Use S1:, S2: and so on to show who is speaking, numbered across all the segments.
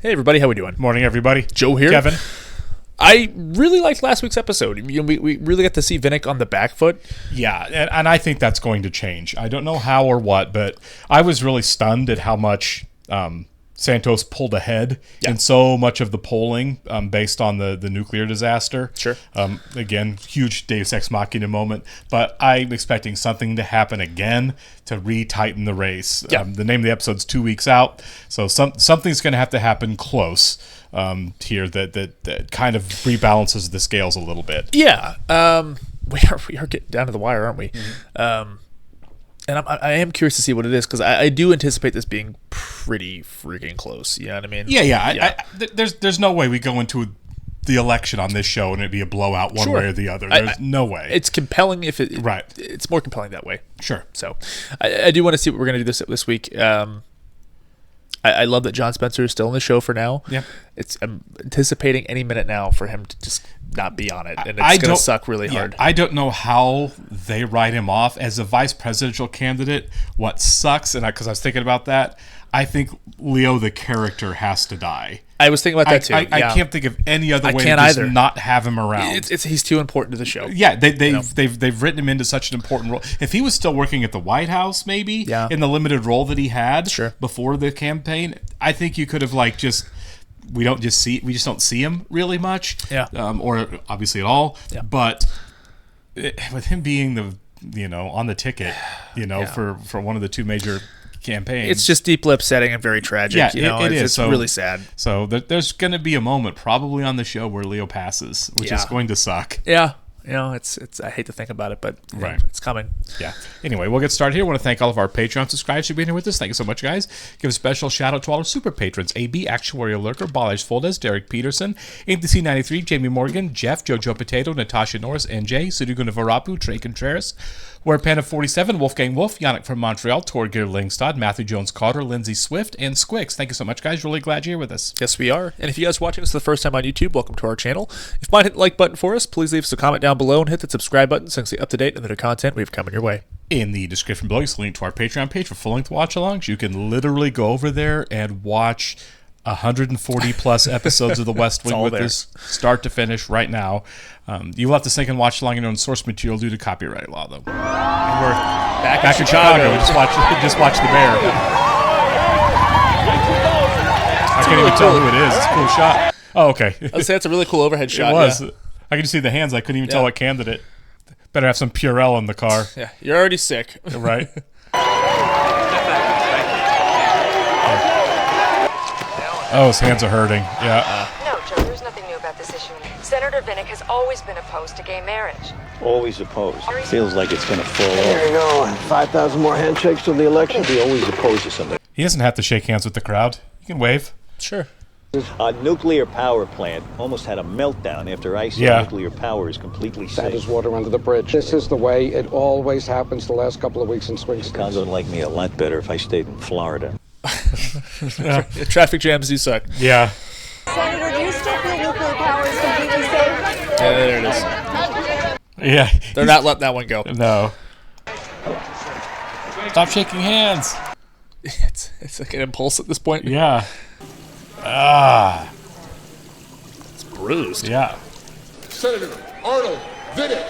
S1: Hey everybody, how we doing?
S2: Morning, everybody.
S1: Joe here.
S2: Kevin.
S1: I really liked last week's episode. We really got to see Vinnick on the back foot.
S2: Yeah, and I think that's going to change. I don't know how or what, but I was really stunned at how much Santos pulled ahead in so much of the polling based on the nuclear disaster.
S1: Sure.
S2: Again, huge Deus Ex Machina moment, but I'm expecting something to happen again to re-tighten the race.
S1: Yeah.
S2: The name of the episode's 2 weeks out, so something's going to have to happen close here that kind of rebalances the scales a little bit.
S1: Yeah. We are getting down to the wire, aren't we? Mm-hmm. And I am curious to see what it is, because I do anticipate this being pretty freaking close. You know what I mean?
S2: Yeah. There's no way we go into the election on this show and it'd be a blowout one way or the other. There's no way.
S1: It's compelling if it...
S2: Right.
S1: It's more compelling that way.
S2: Sure.
S1: So I do want to see what we're going to do this week. I love that John Spencer is still in the show for now.
S2: Yeah.
S1: I'm anticipating any minute now for him to just not be on it, and it's going to suck really hard.
S2: I don't know how they write him off as a vice presidential candidate. What sucks, and because I was thinking about that, I think Leo the character has to die.
S1: I was thinking about that too.
S2: I can't think of any other way to just not have him around.
S1: He's too important to the show.
S2: Yeah, they've written him into such an important role. If he was still working at the White House, maybe in the limited role that he had before the campaign, I think you could have we just don't see him really much, or obviously at all. Yeah. But with him being on the ticket, for one of the two major campaigns,
S1: it's just deeply upsetting and very tragic.
S2: Yeah, it is.
S1: It's really sad.
S2: So there's going to be a moment probably on the show where Leo passes, which is going to suck.
S1: Yeah. It's. I hate to think about it, but it's coming.
S2: Yeah. Anyway, we'll get started here. I want to thank all of our Patreon subscribers for being here with us. Thank you so much, guys. Give a special shout out to all our super patrons: AB, Actuarial Lurker, Balash Foldes, Derek Peterson, AMTC93, Jamie Morgan, Jeff, Jojo Potato, Natasha Norris, NJ, Suduguna Varapu, Trey Contreras, Ware Panda 47, Wolfgang Wolf, Yannick from Montreal, Torgeir Lingstad, Matthew Jones Carter, Lindsay Swift, and Squix. Thank you so much, guys. Really glad you're here with us.
S1: Yes, we are. And if you guys are watching us for the first time on YouTube, welcome to our channel. If you might hit the like button for us, please leave us a comment down below and hit the subscribe button so you can stay up to date on the content we have coming your way.
S2: In the description below, you can link to our Patreon page for full-length watch-alongs. You can literally go over there and watch 140 plus episodes of The West Wing with us, start to finish, right now. You will have to sync and watch along your own source material due to copyright law, though. And we're back in Chicago. We just watched The Bear. I can't even tell who it is. It's a cool shot. Oh, okay.
S1: I would say it's a really cool overhead shot.
S2: It was. Yeah. I could see the hands. I couldn't even tell what candidate. Better have some Purell in the car.
S1: Yeah, you're already sick.
S2: Right. Oh, his hands are hurting. Yeah.
S3: No, Joe, there's nothing new about this issue. Senator Vinnick has always been opposed to gay marriage.
S4: Always opposed. Feels like it's going to fall off.
S5: There you go. 5,000 more handshakes till the election.
S4: He always opposed to something.
S2: He doesn't have to shake hands with the crowd. He can wave.
S1: Sure.
S4: A nuclear power plant almost had a meltdown after I said nuclear power is completely safe.
S5: That is water under the bridge. This is the way it always happens the last couple of weeks in swing states.
S4: Cons would like me a lot better if I stayed in Florida.
S1: Traffic jams do suck.
S2: Yeah.
S6: Senator, do you still feel nuclear power is completely safe?
S1: Yeah, there it is.
S2: Yeah.
S1: They're not letting that one go.
S2: No. Stop shaking hands.
S1: It's like an impulse at this point.
S2: Yeah.
S1: It's bruised.
S2: Yeah.
S7: Senator Arnold Vinnick.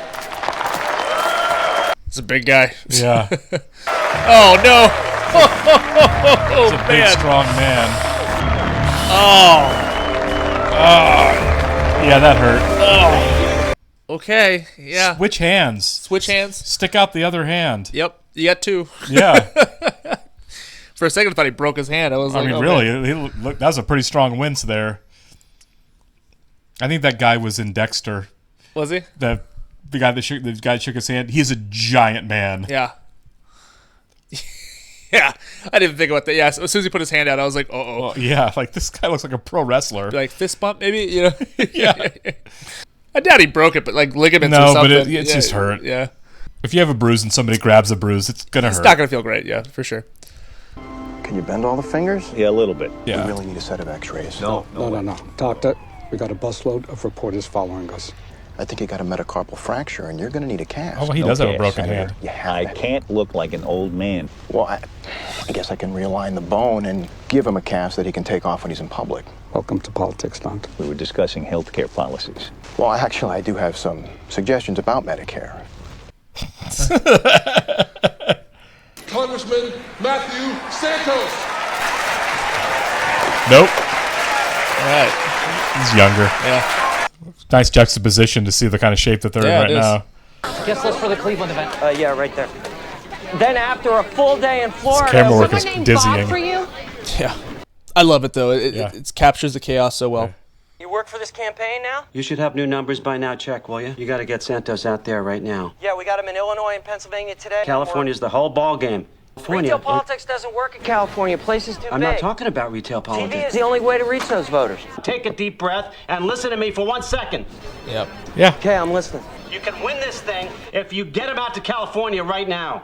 S1: It's a big guy.
S2: Yeah.
S1: Oh, no.
S2: It's a big, strong man.
S1: Oh.
S2: Yeah, that hurt.
S1: Oh. Okay, yeah.
S2: Switch hands.
S1: Switch hands.
S2: Stick out the other hand.
S1: Yep, you got two.
S2: Yeah.
S1: For a second, I thought he broke his hand. I mean,
S2: really, that was a pretty strong wince there. I think that guy was in Dexter.
S1: Was he?
S2: The guy that shook his hand. He's a giant man.
S1: Yeah. Yeah, I didn't think about that. Yeah, so as soon as he put his hand out, I was like,
S2: oh, yeah, like this guy looks like a pro wrestler.
S1: Like fist bump, maybe, you know?
S2: Yeah.
S1: I doubt he broke it, but like ligaments or something.
S2: No, but it's just hurt.
S1: Yeah.
S2: If you have a bruise and somebody grabs a bruise, it's gonna hurt.
S1: It's not gonna feel great. Yeah, for sure.
S5: Can you bend all the fingers?
S4: Yeah, a little bit.
S2: Yeah.
S5: We really need a set of x-rays.
S4: No.
S5: Doctor, we got a busload of reporters following us.
S8: I think you got a metacarpal fracture, and you're going to need a cast.
S2: Oh, well, he does have a broken hand.
S4: I can't look like an old man.
S8: Well, I guess I can realign the bone and give him a cast that he can take off when he's in public.
S5: Welcome to politics, Don.
S4: We were discussing healthcare policies.
S8: Well, actually, I do have some suggestions about Medicare.
S7: Congressman Matthew Santos.
S2: Nope.
S1: All right.
S2: He's younger.
S1: Yeah.
S2: Nice juxtaposition to see the kind of shape that they're in right now.
S9: Guest list for the Cleveland event. Yeah, right there. Then after a full day in Florida,
S2: Camera work is dizzying.
S6: For you?
S1: Yeah. I love it, though. It captures the chaos so well.
S9: You work for this campaign now?
S10: You should have new numbers by now. Check, will you? You got to get Santos out there right now.
S9: Yeah, we got him in Illinois and Pennsylvania today.
S10: California's the whole ball game.
S9: Retail politics doesn't work in California. Places too big.
S10: I'm not talking about retail politics.
S9: TV is the only way to reach those voters.
S10: Take a deep breath and listen to me for 1 second.
S1: Yep.
S2: Yeah.
S9: Okay, I'm listening.
S10: You can win this thing if you get him out to California right now.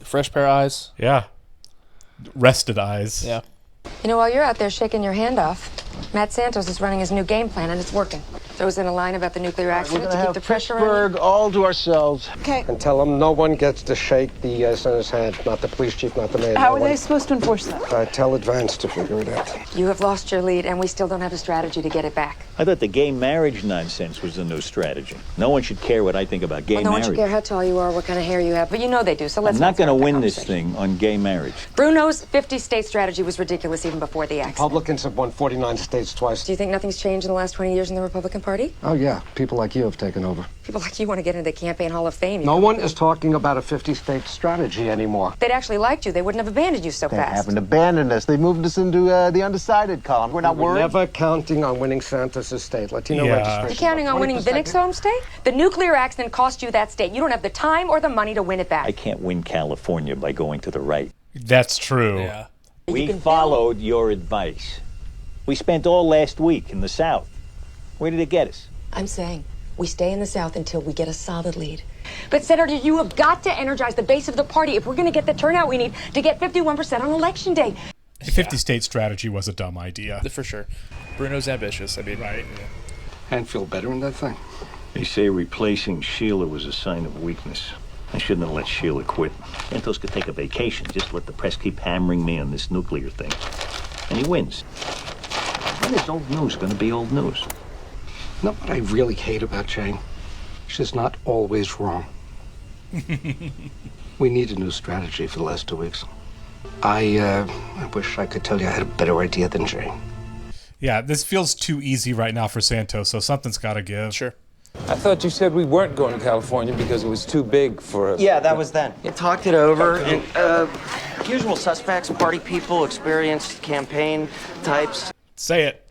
S1: Fresh pair of eyes.
S2: Yeah. Rested eyes.
S1: Yeah.
S3: You know, while you're out there shaking your hand off, Matt Santos is running his new game plan, and it's working. Throws in a line about the nuclear accident to keep the pressure on.
S5: Pittsburgh all to ourselves.
S6: Okay.
S5: And tell them no one gets to shake the senator's hand. Not the police chief, not the mayor.
S6: How are they supposed to enforce that?
S5: Tell Advance to figure it out.
S3: You have lost your lead, and we still don't have a strategy to get it back.
S4: I thought the gay marriage nonsense was the new strategy. No one should care what I think about gay
S3: Well, no one
S4: marriage.
S3: should care how tall you are, what kind of hair you have, but you know they do, so let's
S4: I'm not going to
S3: start that
S4: win this
S3: conversation.
S4: thing on gay marriage.
S3: Bruno's 50-state strategy was ridiculous even before the accident.
S5: Republicans have won 49 states twice.
S3: Do you think nothing's changed in the last 20 years in the Republican Party?
S5: Oh, yeah. People like you have taken over.
S3: People like you want to get into the campaign hall of fame.
S5: No one is talking about a 50-state strategy anymore.
S3: If they'd actually liked you, they wouldn't have abandoned you so
S11: They
S3: fast.
S11: haven't abandoned us. They moved us into the undecided column. We're not
S5: We're
S11: worried.
S5: never counting on winning Santos' state. Latino
S2: Yeah.
S5: registration.
S3: You're counting on winning Vinnick's home state? The nuclear accident cost you that state. You don't have the time or the money to win it back.
S4: I can't win California by going to the right.
S2: That's true.
S1: Yeah.
S4: We followed your advice. We spent all last week in the South. Where did it get us?
S3: I'm saying we stay in the South until we get a solid lead. But, Senator, you have got to energize the base of the party if we're going to get the turnout we need to get 51% on Election Day.
S2: The 50-state strategy was a dumb idea.
S1: For sure. Bruno's ambitious. I mean,
S2: Right.
S5: And feel better in that thing.
S4: They say replacing Sheila was a sign of weakness. I shouldn't have let Sheila quit. Santos could take a vacation. Just let the press keep hammering me on this nuclear thing. And he wins. When is old news going to be old news?
S5: You know what I really hate about Jane? She's not always wrong. We need a new strategy for the last 2 weeks. I wish I could tell you I had a better idea than Jane.
S2: Yeah, this feels too easy right now for Santos, so something's got to give.
S1: Sure.
S12: I thought you said we weren't going to California because it was too big for us.
S9: Yeah, that was then. You talked it over, and usual suspects, party people, experienced campaign types.
S2: Say it.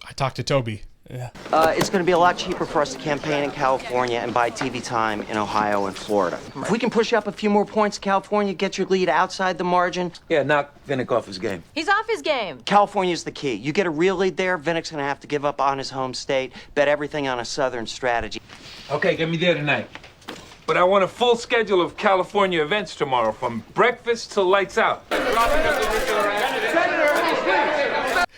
S2: I talked to Toby.
S1: Yeah.
S9: It's going to be a lot cheaper for us to campaign in California and buy TV time in Ohio and Florida. If we can push you up a few more points, California, get your lead outside the margin.
S12: Yeah, knock Vinnick off his game.
S6: He's off his game.
S9: California's the key. You get a real lead there, Vinnick's going to have to give up on his home state, bet everything on a Southern strategy.
S12: Okay, get me there tonight. But I want a full schedule of California events tomorrow, from breakfast till lights out.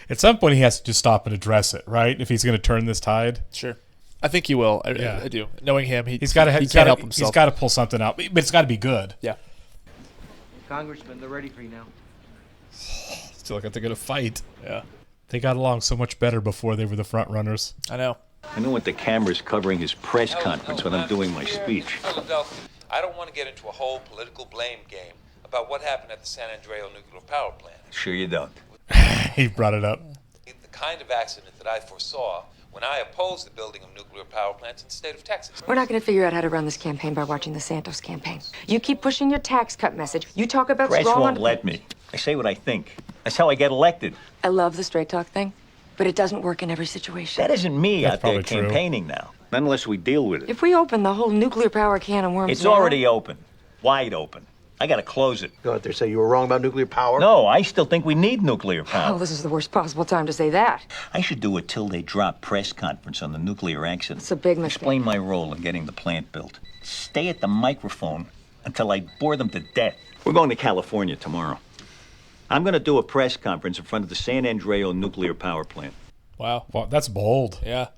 S2: At some point, he has to just stop and address it, right? If he's going to turn this tide.
S1: Sure. I think he will. I do. Knowing him,
S2: He's got to
S1: he can't help himself.
S2: He's got to pull something out, but it's got to be good.
S1: Yeah.
S9: Congressman, they're ready for you now.
S2: Still like they're going to fight.
S1: Yeah.
S2: They got along so much better before they were the front runners.
S1: I know.
S4: I know what the camera's covering his press conference when I'm doing my speech.
S13: Philadelphia, I don't want to get into a whole political blame game about what happened at the San Andreas nuclear power plant.
S4: Sure you don't.
S2: He brought it up.
S13: The kind of accident that I foresaw when I opposed the building of nuclear power plants in the state of Texas.
S3: We're not going to figure out how to run this campaign by watching the Santos campaign. You keep pushing your tax cut message. You talk about
S4: Press
S3: strong
S4: won't let me. I say what I think. That's how I get elected.
S3: I love the straight talk thing, but it doesn't work in every situation.
S4: That isn't me
S2: That's
S4: out there
S2: probably true.
S4: campaigning now. Not unless we deal with it.
S3: If we open the whole nuclear power can of worms
S4: It's
S3: now-
S4: already open. Wide open. I gotta close it.
S11: Go out there, say you were wrong about nuclear power?
S4: No, I still think we need nuclear
S3: Oh,
S4: power.
S3: this is the worst possible time to say that.
S4: I should do a till they drop press conference on the nuclear accident.
S3: It's a big mistake.
S4: Explain my role in getting the plant built. Stay at the microphone until I bore them to death. We're going to California tomorrow. I'm gonna do a press conference in front of the San Andreas nuclear power plant.
S1: Wow.
S2: Well, that's bold.
S1: Yeah.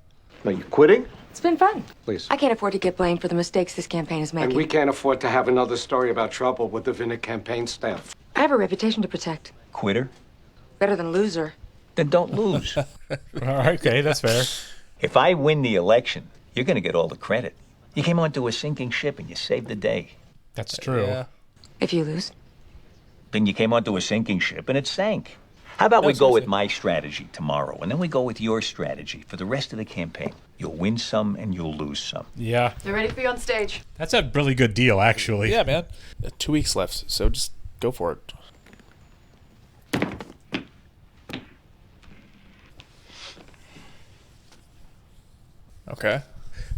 S11: Are you quitting?
S3: It's been fun.
S5: Please.
S3: I can't afford to get blamed for the mistakes this campaign is making.
S5: And we can't afford to have another story about trouble with the Vinnick campaign staff.
S3: I have a reputation to protect.
S4: Quitter?
S3: Better than loser.
S4: Then don't lose.
S2: All right, okay, that's fair.
S4: If I win the election, you're going to get all the credit. You came onto a sinking ship and you saved the day.
S2: That's true.
S1: Yeah.
S3: If you lose.
S4: Then you came onto a sinking ship and it sank. How about we go with my strategy tomorrow, and then we go with your strategy for the rest of the campaign. You'll win some and you'll lose some.
S2: Yeah.
S6: They're ready for you on stage.
S2: That's a really good deal, actually.
S1: Yeah, man. 2 weeks left, so just go for it. Okay.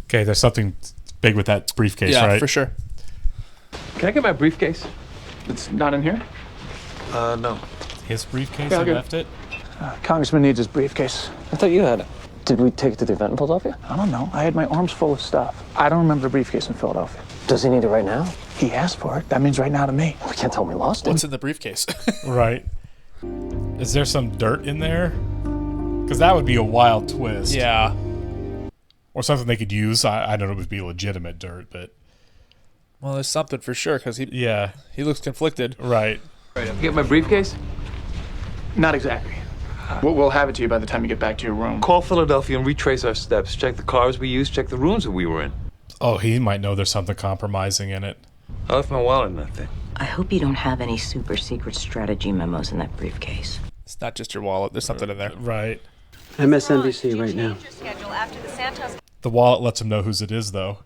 S2: Okay, there's something big with that briefcase,
S1: Yeah,
S2: right?
S1: for sure.
S12: Can I get my briefcase? It's not in here?
S5: No.
S2: His briefcase,
S12: Yeah,
S2: he
S12: okay.
S2: left it?
S11: Congressman needs his briefcase. I thought you had it. Did we take it to the event and pull it off you? I don't know. I had my arms full of stuff. I don't remember the briefcase in Philadelphia. Does he need it right now? He asked for it. That means right now to me. We can't tell him we lost it.
S1: What's in the briefcase?
S2: Right. Is there some dirt in there? Because that would be a wild twist.
S1: Yeah.
S2: Or something they could use. I don't know if it would be legitimate dirt, but...
S1: Well, there's something for sure, because he looks conflicted.
S2: Right.
S12: Get my briefcase?
S14: Not exactly. We'll have it to you by the time you get back to your room.
S12: Call Philadelphia and retrace our steps. Check the cars we used, check the rooms that we were in.
S2: Oh, he might know there's something compromising in it.
S12: I left my wallet in that thing.
S15: I hope you don't have any super secret strategy memos in that briefcase.
S1: It's not just your wallet. There's something in there.
S2: Right.
S10: MSNBC right now.
S2: The wallet lets him know whose it is, though.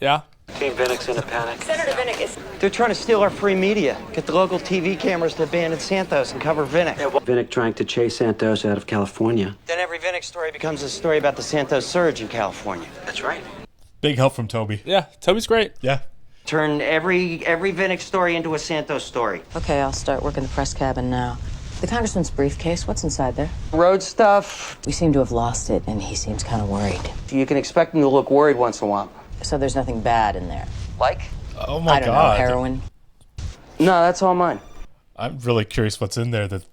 S1: Yeah?
S10: Team Vinnick's in a panic.
S9: Senator Vinnick is... They're trying to steal our free media. Get the local TV cameras to abandon Santos and cover Vinnick.
S10: Vinnick trying to chase Santos out of California.
S9: Then every Vinnick story becomes a story about the Santos surge in California.
S10: That's right.
S2: Big help from Toby.
S1: Yeah, Toby's great.
S2: Yeah.
S9: Turn every Vinnick story into a Santos story.
S15: Okay, I'll start working the press cabin now. The congressman's briefcase, what's inside there?
S9: Road stuff.
S15: We seem to have lost it, and he seems kind of worried.
S9: You can expect him to look worried once in a while.
S15: So there's nothing bad in there?
S9: Like?
S2: Oh my
S15: I don't
S2: God.
S15: know, heroin?
S9: No, that's all mine.
S2: I'm really curious what's in there that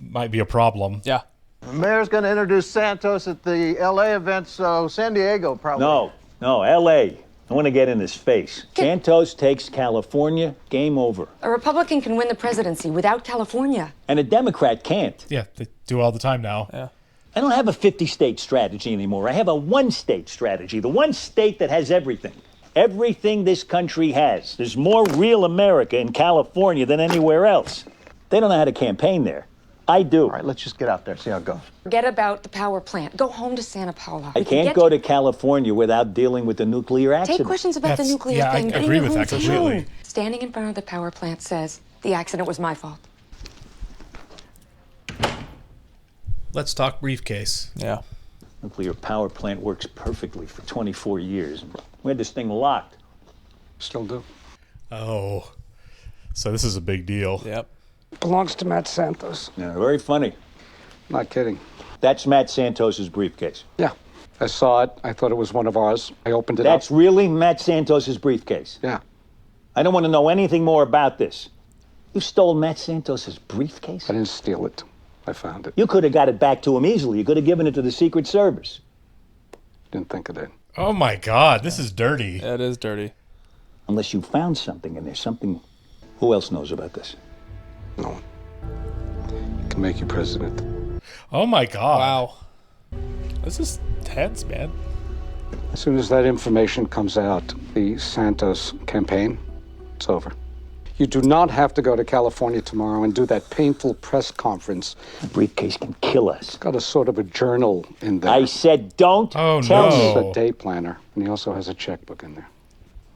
S2: might be a problem.
S1: Yeah.
S11: The mayor's going to introduce Santos at the L.A. event, so San Diego probably.
S4: No, L.A. I want to get in his face. Santos takes California, game over.
S3: A Republican can win the presidency without California.
S4: And a Democrat can't.
S2: Yeah, they do all the time now.
S1: Yeah.
S4: I don't have a 50-state strategy anymore. I have a one-state strategy. The one state that has everything. Everything this country has. There's more real America in California than anywhere else. They don't know how to campaign there. I do.
S11: All right, let's just get out there, see how it goes.
S3: Forget about the power plant. Go home to Santa Paula.
S4: I can't go to California without dealing with the nuclear accident.
S3: Take questions about the nuclear
S2: yeah,
S3: thing.
S2: I
S3: Bring
S2: agree
S3: it
S2: with
S3: home
S2: that
S3: to
S2: completely.
S3: him. Standing in front of the power plant says, the accident was my fault.
S2: Let's talk briefcase.
S1: Yeah.
S4: Nuclear power plant works perfectly for 24 years. We had this thing locked.
S5: Still do.
S2: Oh. So this is a big deal.
S1: Yep.
S5: Belongs to Matt Santos.
S4: Yeah, very funny.
S5: Not kidding.
S4: That's Matt Santos's briefcase.
S5: Yeah. I saw it. I thought it was one of ours. I opened it
S4: That's
S5: up.
S4: really Matt Santos's briefcase.
S5: Yeah.
S4: I don't want to know anything more about this. You stole Matt Santos's briefcase?
S5: I didn't steal it. I found it.
S4: You could have got it back to him easily. You could have given it to the Secret Service.
S5: Didn't think of that.
S2: Oh my God, this is dirty.
S1: Yeah, it is dirty.
S4: Unless you found something and there's something. Who else knows about this?
S5: No one. Can make you president.
S2: Oh my God.
S1: Wow. This is tense, man.
S5: As soon as that information comes out, the Santos campaign, it's over. You do not have to go to California tomorrow and do that painful press conference.
S4: The briefcase can kill us.
S5: It's got a sort of a journal in there.
S4: I said don't
S2: Oh,
S4: tell
S2: no.
S4: me.
S5: It's a day planner, and he also has a checkbook in there.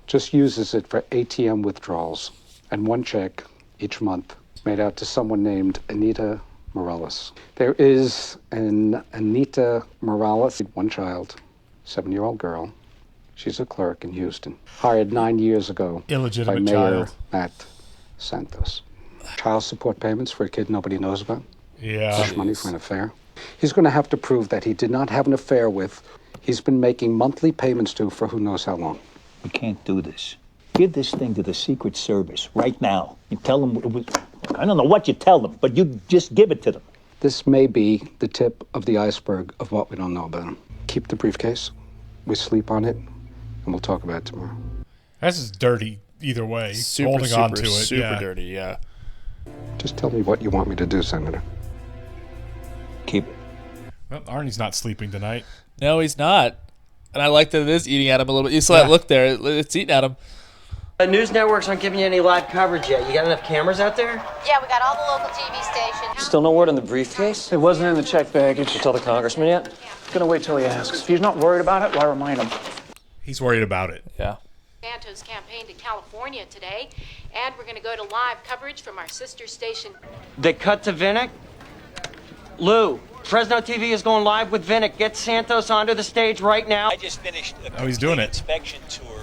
S5: Just uses it for ATM withdrawals. And one check each month made out to someone named Anita Morales. There is an Anita Morales, one child, 7-year-old girl. She's a clerk in Houston. Hired 9 years ago
S2: Illegitimate
S5: by Mayor
S2: child.
S5: Matt Santos. Child support payments for a kid nobody knows about.
S2: Yeah.
S5: Hush money for an affair. He's going to have to prove that he did not have an affair with. He's been making monthly payments to for who knows how long.
S4: We can't do this. Give this thing to the Secret Service right now. You tell them it was, I don't know what you tell them, but you just give it to them.
S5: This may be the tip of the iceberg of what we don't know about him. Keep the briefcase. We sleep on it, and we'll talk about it tomorrow.
S2: That's just dirty either way.
S1: Super,
S2: holding
S1: super,
S2: on to it.
S1: super dirty, yeah.
S5: Just tell me what you want me to do, Senator.
S4: Keep it.
S2: Well, Arnie's not sleeping tonight.
S1: No, he's not. And I like that it is eating at him a little bit. You saw that look there. It's eating at him.
S9: The news networks aren't giving you any live coverage yet. You got enough cameras out there?
S16: Yeah, we got all the local TV stations.
S11: Still no word on the briefcase? It wasn't in the check baggage. You tell the congressman yet? Gonna wait till he asks. If he's not worried about it, why remind him?
S2: He's worried about it.
S1: Yeah.
S16: Santos campaigned in California today, and we're going to go to live coverage from our sister station.
S9: They cut to Vinnick. Lou, Fresno TV is going live with Vinnick. Get Santos onto the stage right now.
S4: I just finished a
S2: he's doing it.
S4: inspection tour.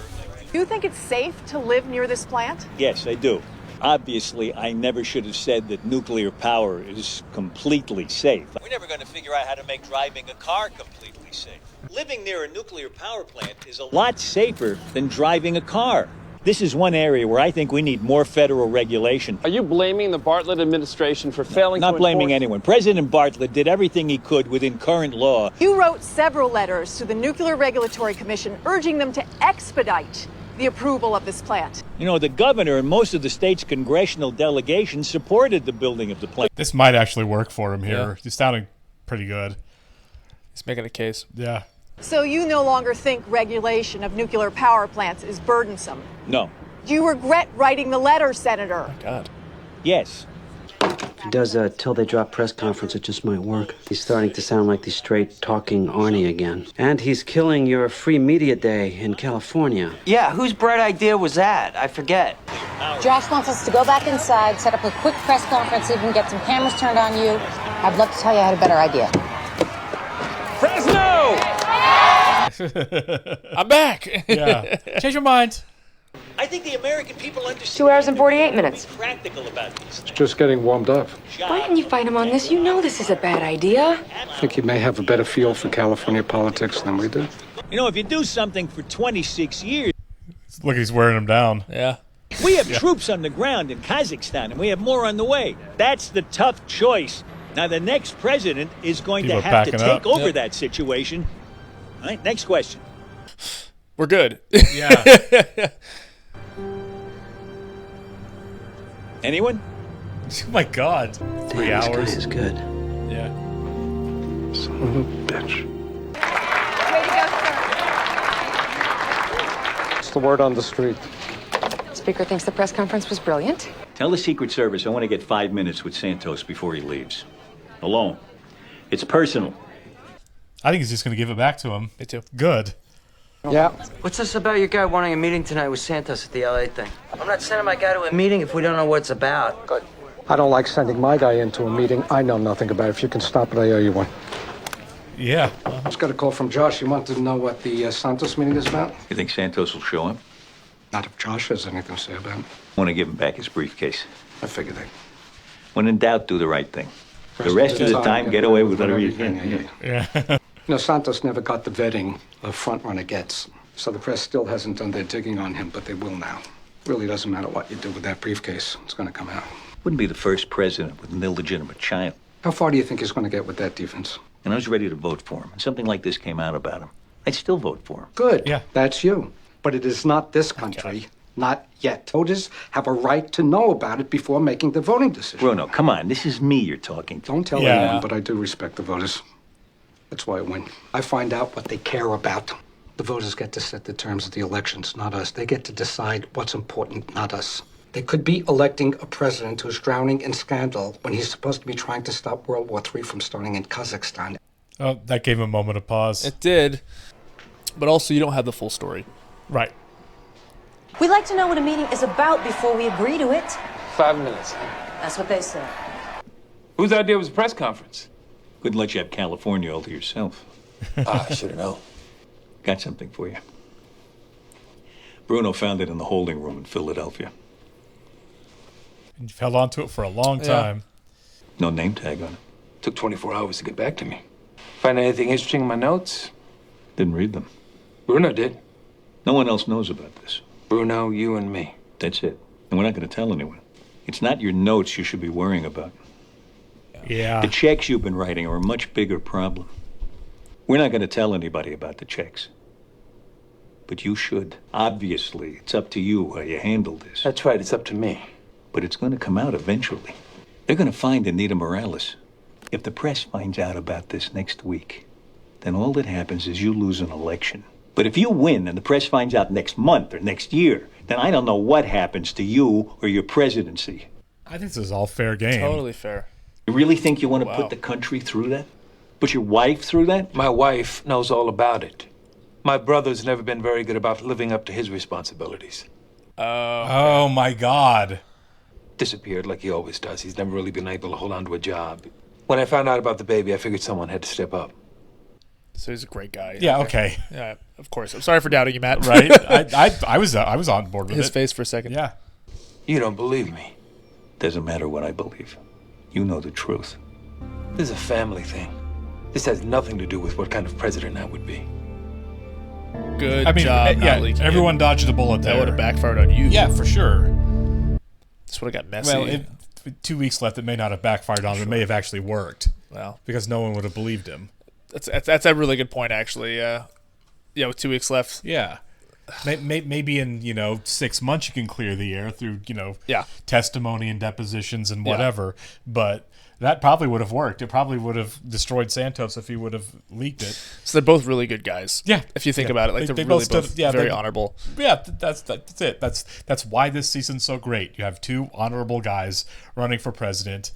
S6: Do you think it's safe to live near this plant?
S4: Yes, I do. Obviously, I never should have said that nuclear power is completely safe. We're never going to figure out how to make driving a car completely safe. Living near a nuclear power plant is a lot safer than driving a car. This is one area where I think we need more federal regulation.
S11: Are you blaming the Bartlett administration for failing
S4: Not blaming anyone. President Bartlett did everything he could within current law.
S6: You wrote several letters to the Nuclear Regulatory Commission urging them to expedite the approval of this plant.
S4: You know, the governor and most of the state's congressional delegation supported the building of the plant.
S2: This might actually work for him here.
S1: Yeah.
S2: He's sounding pretty good.
S1: He's making a case.
S2: Yeah.
S6: So you no longer think regulation of nuclear power plants is burdensome?
S4: No.
S6: Do you regret writing the letter, Senator?
S1: Oh, God.
S4: Yes.
S10: If he does that till they drop press conference, it just might work. He's starting to sound like the straight talking Arnie again. And he's killing your free media day in California.
S9: Yeah, whose bright idea was that? I forget.
S15: Josh wants us to go back inside, set up a quick press conference so we can get some cameras turned on you. I'd love to tell you I had a better idea.
S9: Fresno!
S1: I'm back.
S2: Yeah. Change your mind.
S4: I think the American people understand.
S3: 2 hours and 48 minutes.
S4: Practical about these.
S5: It's just getting warmed up.
S3: Why didn't you fight him on this? You know this is a bad idea.
S5: I think you may have a better feel for California politics than we do.
S4: You know, if you do something for 26 years,
S2: Look, he's wearing him down.
S1: Yeah.
S4: we have troops on the ground in Kazakhstan, and we have more on the way. That's the tough choice. Now, the next president is going
S2: People
S4: to
S2: are
S4: have to
S2: backing
S4: take
S2: up.
S4: over
S1: Yep.
S4: that situation. All right, next question.
S1: We're good.
S2: Yeah.
S4: Anyone?
S2: Oh my God. 3
S10: Damn,
S2: hours.
S10: This guy is good.
S2: Yeah.
S5: Son of a bitch. What's the word on the street?
S3: Speaker thinks the press conference was brilliant.
S4: Tell the Secret Service I want to get 5 minutes with Santos before he leaves. Alone. It's personal.
S2: I think he's just going to give it back to him.
S1: Me too.
S2: Good.
S5: Yeah.
S9: What's this about your guy wanting a meeting tonight with Santos at the LA thing? I'm not sending my guy to a meeting if we don't know what it's about.
S5: Good. I don't like sending my guy into a meeting I know nothing about. If you can stop it, I owe you one.
S2: Yeah.
S5: Just got a call from Josh. He wanted to know what the Santos meeting is about.
S4: You think Santos will show up?
S5: Not if Josh has anything to say about it.
S4: I want to give him back his briefcase.
S5: I figured that.
S4: When in doubt, do the right thing. The rest of the time, get away with whatever you can.
S2: Yeah.
S5: You know, Santos never got the vetting a front runner gets. So the press still hasn't done their digging on him, but they will now. Really doesn't matter what you do with that briefcase. It's going to come out.
S4: Wouldn't be the first president with an illegitimate child.
S5: How far do you think he's going to get with that defense?
S4: And I was ready to vote for him. And something like this came out about him. I'd still vote for him.
S5: Good.
S2: Yeah.
S5: That's you. But it is not this country. Not yet. Voters have a right to know about it before making the voting decision.
S4: Bruno, come on. This is me you're talking to.
S5: Don't tell
S2: Yeah.
S5: anyone, but I do respect the voters. That's why I win. I find out what they care about. The voters get to set the terms of the elections, not us. They get to decide what's important, not us. They could be electing a president who's drowning in scandal when he's supposed to be trying to stop World War III from starting in Kazakhstan.
S2: Oh, that gave him a moment of pause.
S1: It did. But also, you don't have the full story.
S2: Right.
S15: We'd like to know what a meeting is about before we agree to it.
S11: 5 minutes.
S15: That's what they said.
S12: Whose idea was a press conference?
S4: Couldn't let you have California all to yourself.
S8: I should have known.
S4: Got something for you. Bruno found it in the holding room in Philadelphia.
S2: And you've held on to it for a long
S1: Yeah.
S2: time.
S4: No name tag on it.
S12: Took 24 hours to get back to me. Find anything interesting in my notes?
S4: Didn't read them.
S12: Bruno did.
S4: No one else knows about this.
S12: Bruno, you and me.
S4: That's it. And we're not going to tell anyone. It's not your notes you should be worrying about.
S2: Yeah.
S4: The checks you've been writing are a much bigger problem. We're not going to tell anybody about the checks. But you should. Obviously, it's up to you how you handle this.
S14: That's right, it's up to me.
S4: But it's going to come out eventually. They're going to find Anita Morales. If the press finds out about this next week, then all that happens is you lose an election. But if you win and the press finds out next month or next year, then I don't know what happens to you or your presidency.
S2: I think this is all fair game.
S1: Totally fair.
S4: You really think you want to put the country through that? Put your wife through that?
S12: My wife knows all about it. My brother's never been very good about living up to his responsibilities.
S2: Oh, my God.
S12: Disappeared like he always does. He's never really been able to hold on to a job. When I found out about the baby, I figured someone had to step up.
S1: So he's a great guy.
S2: Yeah, okay.
S1: Yeah, of course. I'm sorry for doubting you, Matt.
S2: Right? I was on board with
S1: his
S2: it.
S1: face for a second.
S2: Yeah.
S12: You don't believe me.
S4: Doesn't matter what I believe. You know the truth.
S12: This is a family thing. This has nothing to do with what kind of president I would be.
S1: Good job.
S2: Yeah, everyone dodged a bullet there.
S1: That would have backfired on you.
S2: Yeah, for sure.
S1: This would have got messy.
S2: Well, with 2 weeks left, it may not have backfired on him. It may have actually worked.
S1: Well,
S2: because no one would have believed him.
S1: That's a really good point, actually. Yeah, with 2 weeks left.
S2: Yeah. Maybe in 6 months you can clear the air through testimony and depositions and whatever, but that probably would have worked. It probably would have destroyed Santos if he would have leaked it.
S1: So they're both really good guys.
S2: Yeah,
S1: if you think about it, like they're really both very honorable.
S2: Yeah, that's it. That's why this season's so great. You have two honorable guys running for president.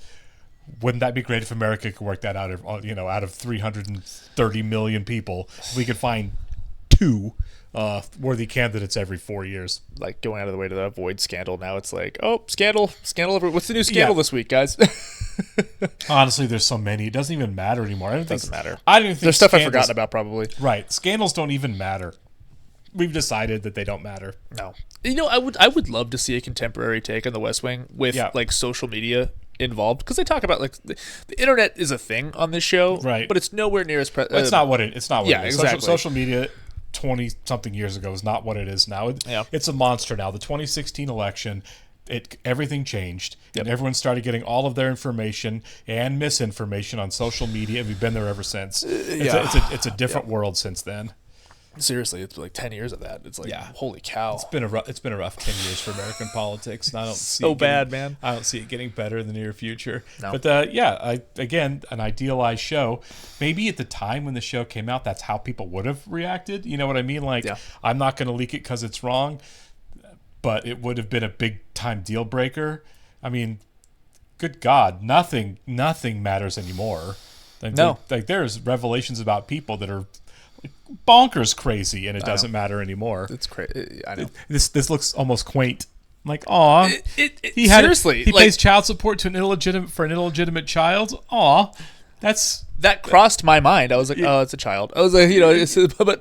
S2: Wouldn't that be great if America could work that out of out of 330 million people, we could find two worthy candidates every 4 years.
S1: Like going out of the way to avoid scandal. Now it's like, oh, scandal. What's the new scandal this week, guys?
S2: Honestly, there's so many. It doesn't even matter anymore. It
S1: doesn't matter.
S2: I don't think
S1: there's stuff I've forgotten about probably.
S2: Right. Scandals don't even matter. We've decided that they don't matter.
S1: No. I would love to see a contemporary take on the West Wing with like social media involved, because they talk about like the internet is a thing on this show,
S2: right?
S1: But it's nowhere near as
S2: it's not what it is.
S1: Exactly.
S2: Social media 20 something years ago is not what it is now. It's a monster now. The 2016 election, everything changed, and everyone started getting all of their information and misinformation on social media, and we've been there ever since. It's a different world since then.
S1: Seriously, it's like 10 years of that. It's like, holy cow.
S2: It's been a rough 10 years for American politics, and I don't see
S1: so bad, man.
S2: I don't see it getting better in the near future.
S1: No.
S2: But again, an idealized show. Maybe at the time when the show came out, that's how people would have reacted. You know what I mean? Like, I'm not going to leak it because it's wrong, but it would have been a big time deal breaker. I mean, good God, nothing matters anymore. There's revelations about people that are bonkers crazy, and it doesn't matter anymore.
S1: It's crazy. I know.
S2: This looks almost quaint. Like, aw, he pays child support to an illegitimate child. Aw,
S1: that crossed my mind. I was like, oh, it's a child. I was like,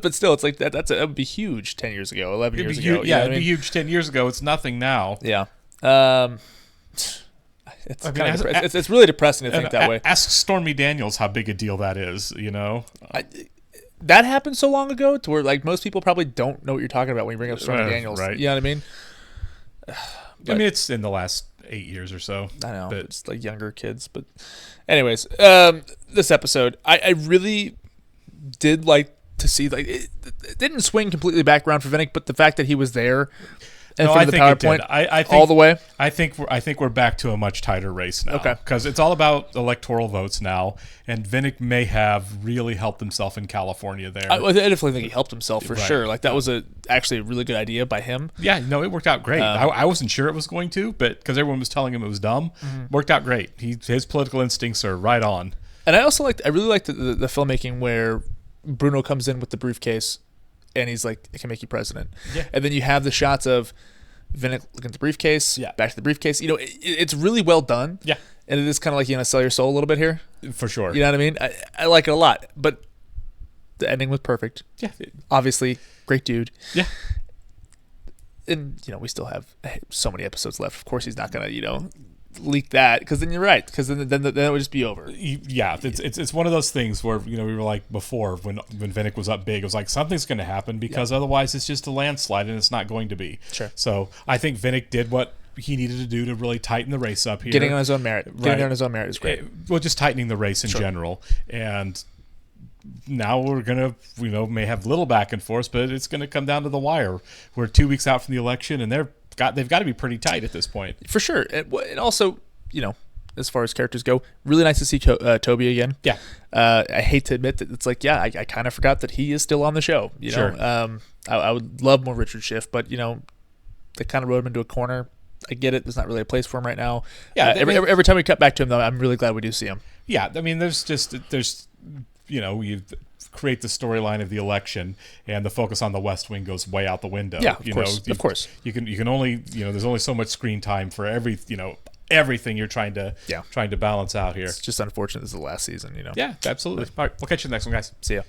S1: but still, it's like that would be huge 10 years ago, 11 years ago.
S2: It'd be huge 10 years ago. It's nothing now.
S1: Yeah. It's really depressing to think that way.
S2: Ask Stormy Daniels how big a deal that is.
S1: That happened so long ago to where like most people probably don't know what you're talking about when you bring up Stormy Daniels.
S2: Right.
S1: You know what I mean?
S2: I mean, it's in the last 8 years or so.
S1: I know.
S2: But
S1: it's like younger kids. But anyways, this episode, I really did like to see, like, it didn't swing completely back around for Vinnick, but the fact that he was there and for the PowerPoint
S2: I think,
S1: all the way.
S2: I think we're back to a much tighter race now.
S1: Okay.
S2: Because it's all about electoral votes now, and Vinnick may have really helped himself in California there.
S1: I definitely think he helped himself for sure. Like, that was actually a really good idea by him.
S2: Yeah, no, it worked out great. I wasn't sure it was going to, but because everyone was telling him it was dumb, worked out great. His political instincts are right on.
S1: And I really liked the filmmaking where Bruno comes in with the briefcase and he's like, I can make you president.
S2: Yeah.
S1: And then you have the shots of Vinnick looking at the briefcase, back to the briefcase. It's really well done.
S2: Yeah.
S1: And it is kind of like, sell your soul a little bit here.
S2: For sure.
S1: You know what I mean? I like it a lot. But the ending was perfect.
S2: Yeah.
S1: Obviously, great dude.
S2: Yeah.
S1: And, we still have so many episodes left. Of course, he's not going to, leak that, because then you're right, because then it would just be over.
S2: Yeah, it's one of those things where we were like before when Vinnick was up big, it was like something's going to happen because otherwise it's just a landslide, and it's not going to be.
S1: Sure.
S2: So I think Vinnick did what he needed to do to really tighten the race up here.
S1: Getting on his own merit, getting there on his own merit is great.
S2: Well, just tightening the race in general, and now we're gonna, may have little back and forth, but it's gonna come down to the wire. We're 2 weeks out from the election, and they've got to be pretty tight at this point.
S1: For sure. And also, as far as characters go, really nice to see Toby again.
S2: Yeah.
S1: I hate to admit that it's like, I kind of forgot that he is still on the show.
S2: Sure.
S1: I would love more Richard Schiff, but they kind of wrote him into a corner. I get it. There's not really a place for him right now.
S2: Yeah.
S1: Every time we cut back to him, though, I'm really glad we do see him.
S2: Yeah. I mean, you create the storyline of the election, and the focus on the West Wing goes way out the window.
S1: Yeah, of course.
S2: You can only, there's only so much screen time for everything you're trying to balance out here.
S1: It's just unfortunate this is the last season.
S2: Yeah, absolutely. All right, we'll catch you in the next one, guys.
S1: See ya.